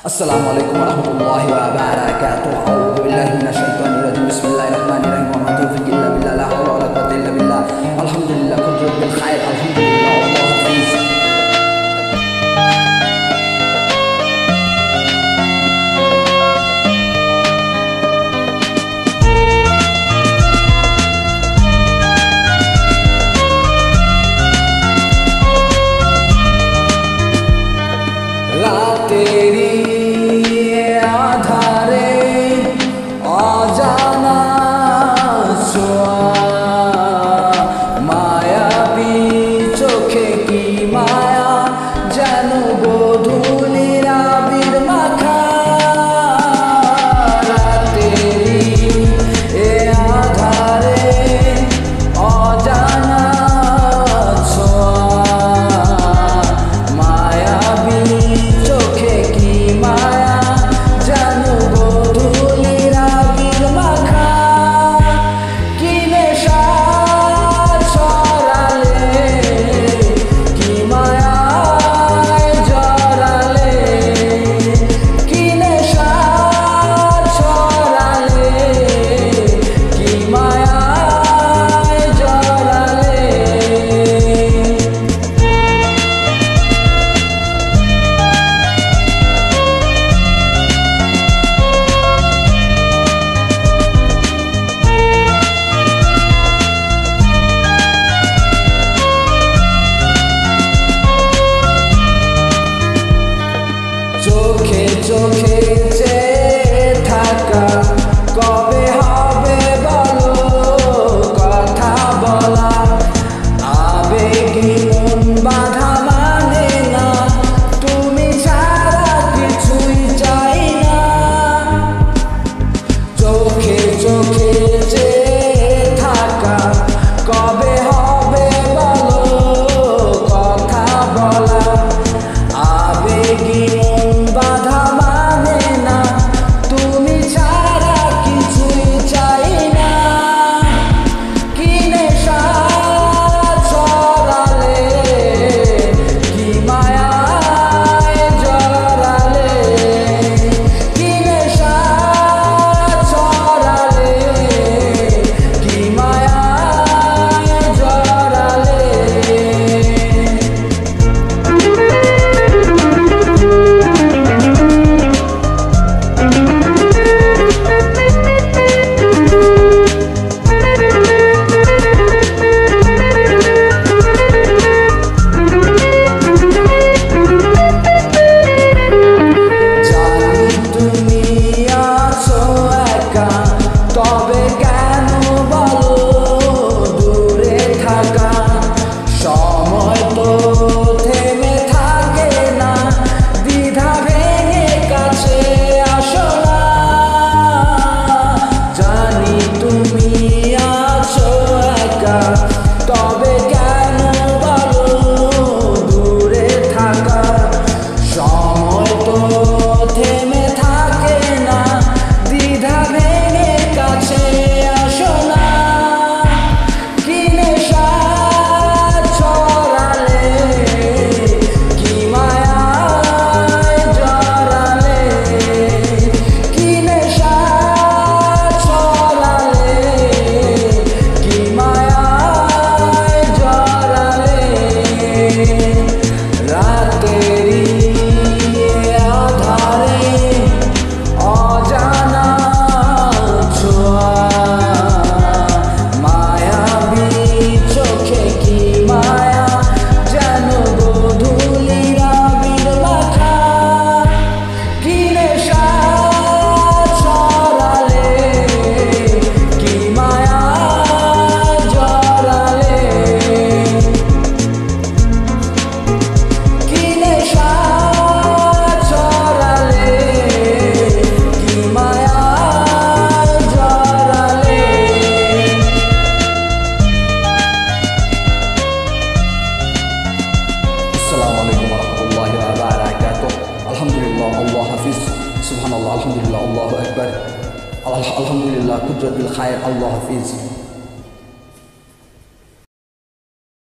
Assalamualaikum warahmatullahi wabarakatuh. A'udzu billahi minasyaitonir rajim. Bismillahirrahmanirrahim. Wa ma taufiqi illa billah. La haula wala quwwata illa billah. Alhamdulillah kuntu bil khair. Alhamdulillah wallahu hafiz. तेरी आधारे अजाना ছোঁয়া মায়াবী চোখে কি মায়া যেন গোধূলির আবির মাখা তেরি এ আধারে অজানা ছোঁয়া মায়াবী চোখে চোখে চেয়ে থাকা কবে হবে বলো কথা বলা আবেগী মন বাধা মানে না তুমি ছাড়া কিছুই চাই না চোখে চোখে চেয়ে থাকা কবে হবে বলো কথা বলা আবেগী বাধা মানে না তুমি ছাড়া কিছুই চাই না কি নেশা ছড়ালে কি মায়ায় জড়ালে কি নেশা ছড়ালে কি মায়ায় জড়ালে তবে কেন বলো দূরে থাকা সময় তো থেমে থাকে না দ্বিধা ভেঙে কাছে আসো না জানি তুমি আছো একা তবে কেন বলো দূরে থাকা সময় তো থেমে থাকে না দ্বিধা ভেঙে কাছে আসো না কি নেশা ছড়ালে কি মায়ায় জড়ালে কি নেশা ছড়ালে কি মায়ায় জড়ালে রাতেরি আধারে অজানা ছোঁয়া মায়াবী চোখে কি মায়া যেন গোধূলির আবির মাখা কি নেশা ছড়ালে কি মায়া জড়ালে কি নেশা ছড়ালে কি মায়া জড়ালে Assalamualaikum warahmatullahi wabarakatuh. Alhamdulillah Allah hafiz. Subhanallah alhamdulillah Allahu akbar. Alhamdulillah kuntu bil khair Allah hafiz.